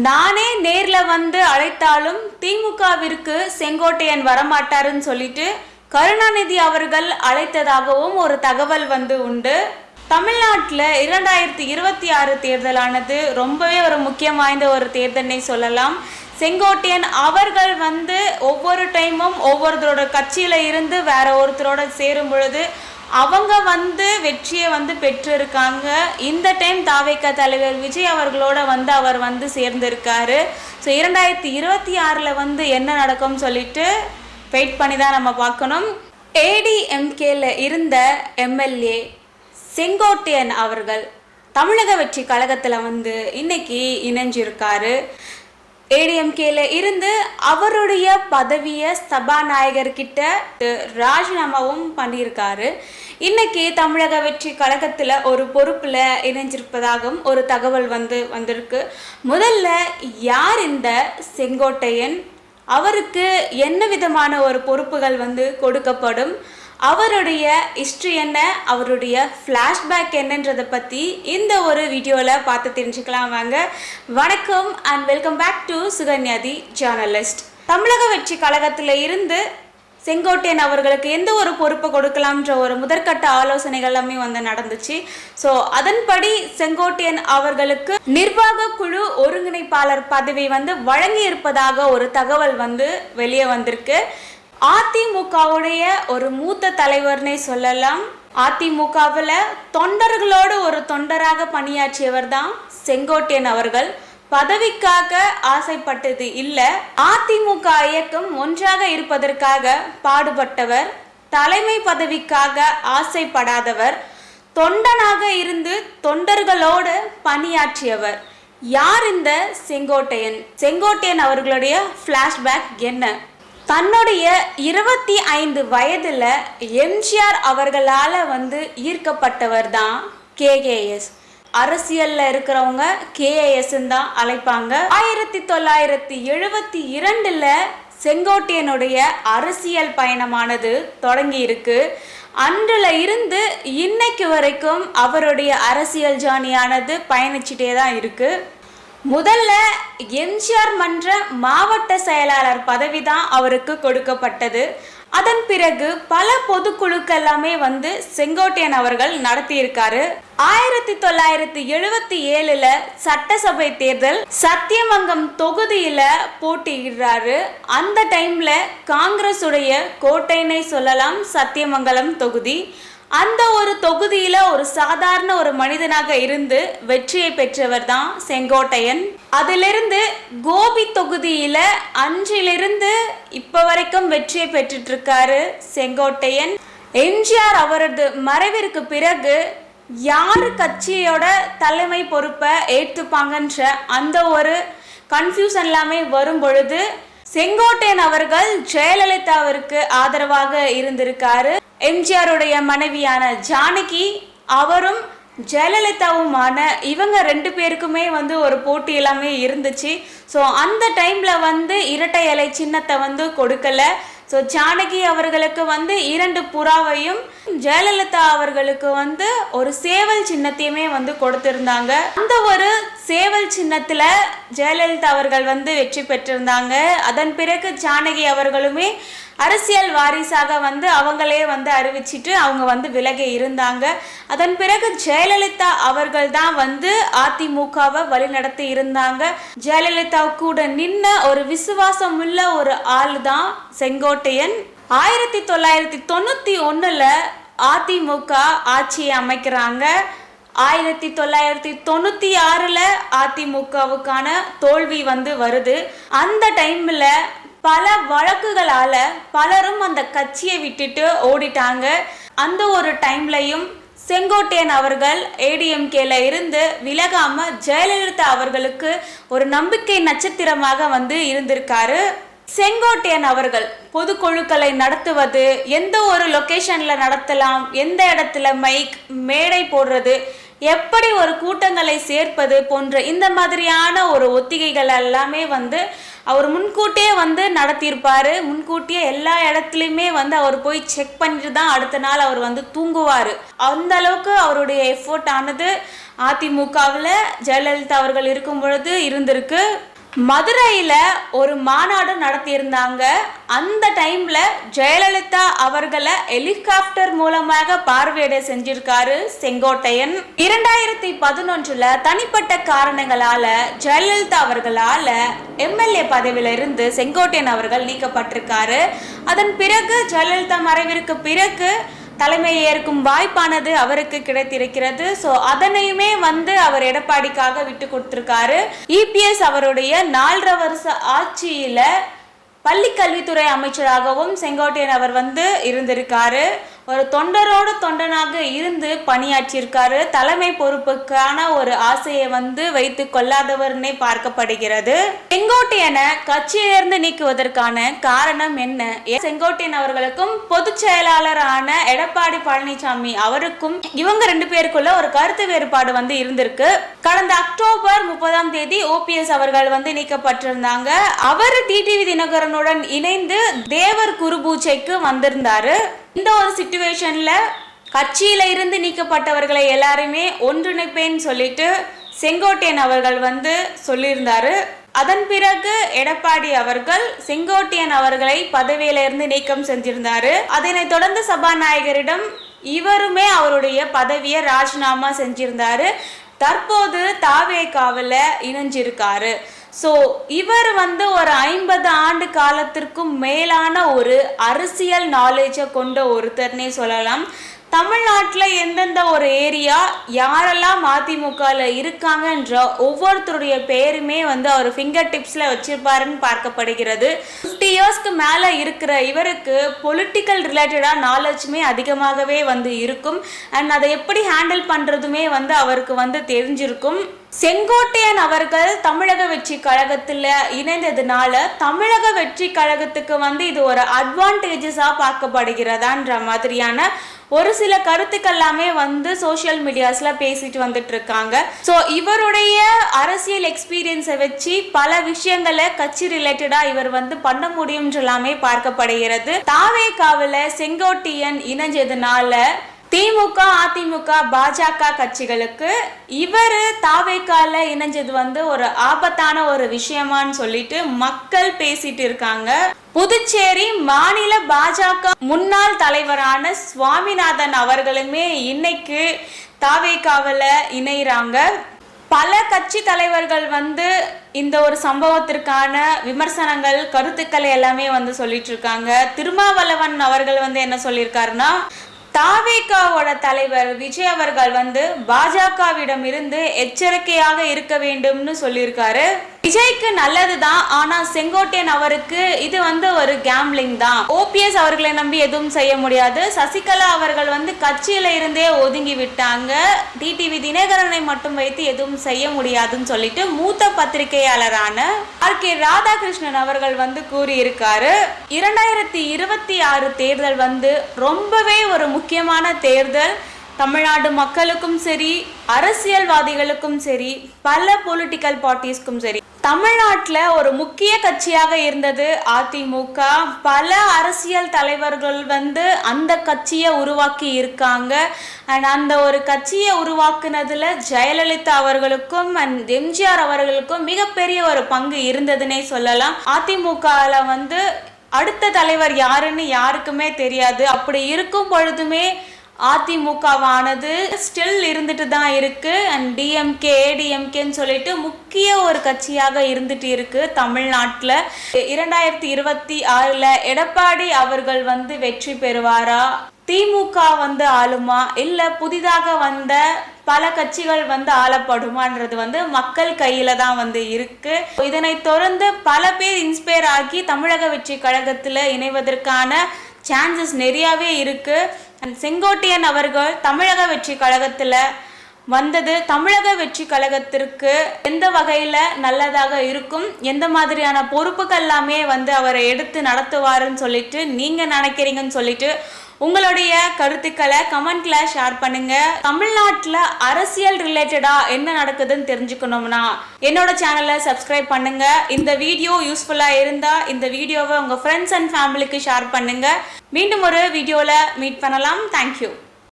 நானே நேர்ல வந்து அழைத்தாலும் திமுகவிற்கு செங்கோட்டையன் வரமாட்டாருன்னு சொல்லிட்டு கருணாநிதி அவர்கள் அழைத்ததாகவும் ஒரு தகவல் உண்டு. தமிழ்நாட்டில் 2026 தேர்தலானது ரொம்பவே ஒரு முக்கியம் வாய்ந்த ஒரு தேர்தல்னே சொல்லலாம். செங்கோட்டையன் அவர்கள் ஒவ்வொரு டைமும் ஒவ்வொருத்தரோட கட்சியில இருந்து வேற ஒருத்தரோட சேரும் பொழுது அவங்க வெற்றியை பெற்றிருக்காங்க. இந்த டைம் தாவேக தலைவர் விஜய் அவர்களோட அவர் சேர்ந்திருக்காரு. ஸோ 2026 என்ன நடக்கும் சொல்லிட்டு வெயிட் பண்ணி தான் நம்ம பார்க்கணும். ஏடிஎம்கேல இருந்த எம்எல்ஏ செங்கோட்டையன் அவர்கள் தமிழக வெற்றி கழகத்தில் இன்னைக்கு இணைஞ்சிருக்காரு. ஏடிஎம்கேல இருந்து அவருடைய பதவியை சபாநாயகர்கிட்ட ராஜினாமாவும் பண்ணியிருக்காரு. இன்னைக்கு தமிழக வெற்றி கழகத்தில் ஒரு பொறுப்பில் இணைஞ்சிருப்பதாகவும் ஒரு தகவல் வந்திருக்கு. முதல்ல யார் இந்த செங்கோட்டையன், அவருக்கு என்ன விதமான ஒரு பொறுப்புகள் கொடுக்கப்படும், அவருடைய ஹிஸ்ட்ரி என்ன, அவருடைய ஃப்ளாஷ்பேக் என்னன்றதை பற்றி இந்த ஒரு வீடியோவில் பார்த்து தெரிஞ்சுக்கலாம். வாங்க. வணக்கம் and welcome back to Sukanya the journalist. தமிழக வெற்றி கழகத்தில் இருந்து செங்கோட்டையன் அவர்களுக்கு எந்த ஒரு பொறுப்பை கொடுக்கலாம்ன்ற ஒரு முதற்கட்ட ஆலோசனைகள் எல்லாமே நடந்துச்சு. ஸோ அதன்படி செங்கோட்டையன் அவர்களுக்கு நிர்வாக குழு ஒருங்கிணைப்பாளர் பதவி வழங்கி இருப்பதாக ஒரு தகவல் வெளியே வந்திருக்கு. அதிமுகவுடைய ஒரு மூத்த தலைவர்னே சொல்லலாம். அதிமுகவில் தொண்டர்களோடு ஒரு தொண்டராக பணியாற்றியவர் தான் செங்கோட்டையன் அவர்கள். பதவிக்காக ஆசைப்பட்டது இல்லை, அதிமுக இயக்கம் ஒன்றாக இருப்பதற்காக பாடுபட்டவர். தலைமை பதவிக்காக ஆசைப்படாதவர், தொண்டனாக இருந்து தொண்டர்களோடு பணியாற்றியவர். யார் இந்த செங்கோட்டையன்? செங்கோட்டையன் அவர்களுடைய ஃப்ளாஷ்பேக் என்ன? தன்னுடைய 25 வயதுல எம்ஜிஆர் அவர்களால் ஈர்க்கப்பட்டவர் தான் கேஏஎஸ். அரசியல்ல இருக்கிறவங்க கேஏஎஸ் தான் அழைப்பாங்க. 1972 செங்கோட்டையனுடைய அரசியல் பயணமானது தொடங்கி இருக்கு. அன்றுல இருந்து இன்னைக்கு வரைக்கும் அவருடைய அரசியல் ஜேர்னியானது பயணிச்சுட்டே தான் இருக்கு. முதல்ல எம்ஜிஆர் மன்ற மாவட்ட செயலாளர் பதவி தான் அவருக்கு கொடுக்கப்பட்டது. அதன் பிறகு பல பொதுக்குழுக்கள் எல்லாமே செங்கோட்டையன் அவர்கள் நடத்தியிருக்காரு. 1977 சட்டசபை தேர்தல் சத்தியமங்கம் தொகுதியில போட்டியிடுறாரு. அந்த டைம்ல காங்கிரஸ் உடைய கோட்டைனை சொல்லலாம் சத்தியமங்கலம் தொகுதி. அந்த ஒரு தொகுதியில ஒரு சாதாரண ஒரு மனிதனாக இருந்து வெற்றியை பெற்றவர் தான் செங்கோட்டையன். அதிலிருந்து கோபி தொகுதியில அன்றிலிருந்து இப்ப வரைக்கும் வெற்றியை பெற்றுட்டு இருக்காரு செங்கோட்டையன். எம்ஜிஆர் அவரது மறைவிற்கு பிறகு யாரு கட்சியோட தலைமை பொறுப்பை ஏற்றுப்பாங்கன்ற அந்த ஒரு கன்ஃபியூஷன் எல்லாமே வரும் பொழுது செங்கோட்டையன் அவர்கள் ஜெயலலிதாவிற்கு ஆதரவாக இருந்திருக்காரு. எம்ஜிஆருடைய மனைவியான ஜானகி அவரும் ஜெயலலிதாவுமான இவங்க 2 பேருக்குமே ஒரு போட்டி எல்லாமே இருந்துச்சு. ஸோ அந்த டைம்ல இரட்டை இலை சின்னத்தை கொடுக்கல. ஸோ ஜானகி அவர்களுக்கு 2 புறாவையும் ஜெயலலிதா அவர்களுக்கு ஒரு சேவல் சின்னத்தையுமே கொடுத்திருந்தாங்க. அந்த ஒரு சேவல் சின்னத்துல ஜெயலலிதா அவர்கள் வெற்றி பெற்றிருந்தாங்க. அதன் பிறகு ஜானகி அவர்களுமே அரசியல் வாரிசாக அவங்களே அறிவிச்சிட்டு அவங்க விலகி இருந்தாங்க. அதன் பிறகு ஜெயலலிதா அவர்கள் தான் அதிமுகவை வழிநடத்தி இருந்தாங்க. ஜெயலலிதா கூட நின்ன ஒரு விசுவாசம் உள்ள ஒரு ஆள் தான் செங்கோட்டையன். 1991 அதிமுக ஆட்சியை அமைக்கிறாங்க. 1996 அதிமுகவுக்கான தோல்வி வருது. அந்த டைம்ல பல வழக்குகளால பலரும் அந்த கட்சியை விட்டுட்டு ஓடிட்டாங்க. அந்த ஒரு டைம்லையும் செங்கோட்டையன் அவர்கள் ஏடிஎம்கேல இருந்து விலகாம ஜெயலலிதா அவர்களுக்கு ஒரு நம்பிக்கை நட்சத்திரமாக இருந்திருக்காரு. செங்கோட்டையன் அவர்கள் பொதுக்குழுக்களை நடத்துவது, எந்த ஒரு லொகேஷன்ல நடத்தலாம், எந்த இடத்துல மைக் மேடை போடுறது, எப்படி ஒரு கூட்டங்களை சேர்ப்பது போன்ற இந்த மாதிரியான ஒரு ஒத்திகைகள் எல்லாமே அவர் முன்கூட்டியே வந்து நடத்தியிருப்பாரு. முன்கூட்டியே எல்லா இடத்துலையுமே வந்து அவர் போய் செக் பண்ணிட்டு தான் அடுத்த நாள் அவர் வந்து தூங்குவார். அந்த அளவுக்கு அவருடைய எஃபோர்ட் ஆனது அதிமுகவில் ஜெயலலிதா அவர்கள் இருக்கும் பொழுது இருந்திருக்கு. மதுரையில் ஒரு மாநாடு நடத்தியிருந்தாங்க. அந்த டைம்ல ஜெயலலிதா அவர்களை ஹெலிகாப்டர் மூலமாக பார்வையிட செஞ்சிருக்காரு செங்கோட்டையன். 2011 தனிப்பட்ட காரணங்களால ஜெயலலிதா அவர்களால எம்எல்ஏ பதவியில இருந்து செங்கோட்டையன் அவர்கள் நீக்கப்பட்டிருக்காரு. அதன் பிறகு ஜெயலலிதா மறைவிற்கு பிறகு தலைமை ஏற்கும் வாய்ப்பானது அவருக்கு கிடைத்திருக்கிறது. ஸோ அதனையுமே வந்து அவர் எடப்பாடிக்காக விட்டு கொடுத்திருக்காரு. இபிஎஸ் அவருடைய 4.5 வருஷ ஆட்சியில பள்ளி கல்வித்துறை அமைச்சராகவும் செங்கோட்டையன் அவர் வந்து இருந்திருக்காரு. ஒரு தொண்டரோடு தொண்டனாக இருந்து பணியாற்றியிருக்காரு. தலைமை பொறுப்புக்கான ஒரு ஆசையை வந்து வைத்து கொள்ளாதவர்னே பார்க்கப்படுகிறது. செங்கோட்டையனை கட்சியிலிருந்து நீக்குவதற்கான காரணம் என்ன? செங்கோட்டையன் அவர்களுக்கும் பொதுச் செயலாளரான எடப்பாடி பழனிசாமி அவருக்கும் இவங்க 2 பேருக்குள்ள ஒரு கருத்து வேறுபாடு வந்து இருந்திருக்கு. கடந்த அக்டோபர் 30 ஓபிஎஸ் அவர்கள் வந்து நீக்கப்பட்டிருந்தாங்க. அவர் டிடிவி தினகரனுடன் இணைந்து தேவர் குரு பூஜைக்கு வந்திருந்தாரு. இந்த ஒரு சிச்சுவேஷன்ல கட்சியில இருந்து நீக்கப்பட்டவர்களை எல்லாருமே ஒன்றிணைப்பேன்னு சொல்லிட்டு செங்கோட்டையன் அவர்கள் வந்து சொல்லியிருந்தாரு. அதன் பிறகு எடப்பாடி அவர்கள் செங்கோட்டையன் அவர்களை பதவியில இருந்து நீக்கம் செஞ்சிருந்தாரு. அதனை தொடர்ந்து சபாநாயகரிடம் இவருமே அவருடைய பதவியை ராஜினாமா செஞ்சிருந்தாரு. தற்போது தாவேகாவில் இணைஞ்சிருக்காரு. ஸோ இவர் வந்து ஒரு 50 ஆண்டு காலத்திற்கும் மேலான ஒரு அரசியல் நாலேஜை கொண்ட ஒருத்தர்னே சொல்லலாம். தமிழ்நாட்டில் எந்தெந்த ஒரு ஏரியா யாரெல்லாம் அதிமுகவில் இருக்காங்கன்ற ஒவ்வொருத்தருடைய பேருமே வந்து அவர் ஃபிங்கர் டிப்ஸில் வச்சிருப்பாருன்னு பார்க்கப்படுகிறது. 50 இயர்ஸ்க்கு மேலே இருக்கிற இவருக்கு பொலிட்டிக்கல் ரிலேட்டடாக நாலேஜுமே அதிகமாகவே வந்து இருக்கும். அண்ட் அதை எப்படி ஹேண்டில் பண்ணுறதுமே வந்து அவருக்கு வந்து தெரிஞ்சிருக்கும். செங்கோட்டையன் அவர்கள் தமிழக வெற்றி கழகத்தில் இணைந்ததுனால தமிழக வெற்றி கழகத்துக்கு வந்து இது ஒரு அட்வான்டேஜஸாக பார்க்கப்படுகிறதான்ற மாதிரியான ஒரு சில கருத்துக்கள் எல்லாமே வந்து சோஷியல் மீடியாஸ்ல பேசிட்டு வந்துட்டு இருக்காங்க. ஸோ இவருடைய அரசியல் எக்ஸ்பீரியன்ஸை வச்சு பல விஷயங்களை கட்சி ரிலேட்டடா இவர் வந்து பண்ண முடியும்ன்ற எல்லாமே பார்க்கப்படுகிறது. தாவேகாவில் செங்கோட்டையன் இணைஞ்சதுனால திமுக, அதிமுக, பாஜக கட்சிகளுக்கு இவர் தாவேகால இணைஞ்சது வந்து ஒரு ஆபத்தான ஒரு விஷயமான்னு சொல்லிட்டு மக்கள் பேசிட்டு இருக்காங்க. புதுச்சேரி மாநில பாஜக முன்னாள் தலைவரான சுவாமிநாதன் அவர்களுமே இன்னைக்கு தாவேகாவில் இணைகிறாங்க. பல கட்சி தலைவர்கள் வந்து இந்த ஒரு சம்பவத்திற்கான விமர்சனங்கள், கருத்துக்களை எல்லாமே வந்து சொல்லிட்டு இருக்காங்க. திருமாவளவன் அவர்கள் வந்து என்ன சொல்லியிருக்காருன்னா, தாவேகாவோட தலைவர் விஜய் அவர்கள் வந்து பாஜகவிடம் இருந்து எச்சரிக்கையாக இருக்க வேண்டும்னு சொல்லியிருக்காரு. விஜய்க்கு நல்லதுதான், ஆனா செங்கோட்டையன் அவருக்கு இது வந்து ஒரு கேம்லிங் தான். ஓபிஎஸ் அவர்களை நம்பி எதுவும் செய்ய முடியாது. சசிகலா அவர்கள் வந்து கட்சியில இருந்தே ஒதுங்கி விட்டாங்க. டிடிவி தினகரனை மட்டும் வைத்து எதுவும் செய்ய முடியாதுன்னு சொல்லிட்டு மூத்த பத்திரிகையாளரான ஆர்.கே. ராதாகிருஷ்ணன் அவர்கள் வந்து கூறியிருக்காரு. 2026 தேர்தல் வந்து ரொம்பவே ஒரு முக்கியமான தேர்தல். தமிழ்நாடு மக்களுக்கும் சரி, அரசியல்வாதிகளுக்கும் சரி, பல பொலிட்டிக்கல் பார்ட்டிஸ்க்கும் சரி. தமிழ்நாட்டில் ஒரு முக்கிய கட்சியாக இருந்தது அதிமுக. பல அரசியல் தலைவர்கள் வந்து அந்த கட்சியை உருவாக்கி இருக்காங்க. அண்ட் அந்த ஒரு கட்சியை உருவாக்குனதுல ஜெயலலிதா அவர்களுக்கும் அண்ட் எம்ஜிஆர் அவர்களுக்கும் மிகப்பெரிய ஒரு பங்கு இருந்ததுன்னே சொல்லலாம். அதிமுகவில் வந்து அடுத்த தலைவர் யாருன்னு யாருக்குமே தெரியாது. அப்படி இருக்கும் பொழுதுமே அதிமுகவானது ஸ்டில் இருந்துட்டு தான் இருக்கு. அண்ட் டிஎம்கே, ஏடிஎம்கேன்னு சொல்லிட்டு முக்கிய ஒரு கட்சியாக இருந்துட்டு இருக்கு தமிழ்நாட்டில். 2026 எடப்பாடி அவர்கள் வந்து வெற்றி பெறுவாரா, திமுக வந்து ஆளுமா, இல்லை புதிதாக வந்த பல கட்சிகள் வந்து ஆளப்படுமான்றது வந்து மக்கள் கையில தான் வந்து இருக்கு. இதனை தொடர்ந்து பல பேர் இன்ஸ்பயர் ஆகி தமிழக வெற்றி கழகத்தில் இணைவதற்கான சான்சஸ் நிறையாவே இருக்கு. செங்கோட்டையன் அவர்கள் தமிழக வெற்றி கழகத்தில் வந்தது தமிழக வெற்றி கழகத்திற்கு எந்த வகையில் நல்லதாக இருக்கும், எந்த மாதிரியான பொறுப்புகள் எல்லாமே வந்து அவரை எடுத்து நடத்துவாருன்னு சொல்லிட்டு நீங்கள் நினைக்கிறீங்கன்னு சொல்லிட்டு உங்களுடைய கருத்துக்களை கமெண்ட்ல ஷேர் பண்ணுங்க. தமிழ்நாட்டுல அரசியல் ரிலேட்டடா என்ன நடக்குதுன்னு தெரிஞ்சுக்கணும்னா என்னோட சேனலை சப்ஸ்கிரைப் பண்ணுங்க. இந்த வீடியோ யூஸ்ஃபுல்லா இருந்தா இந்த வீடியோவை உங்க ஃப்ரெண்ட்ஸ் அண்ட் ஃபேமிலிக்கு ஷேர் பண்ணுங்க. மீண்டும் ஒரு வீடியோல மீட் பண்ணலாம். தேங்க்யூ.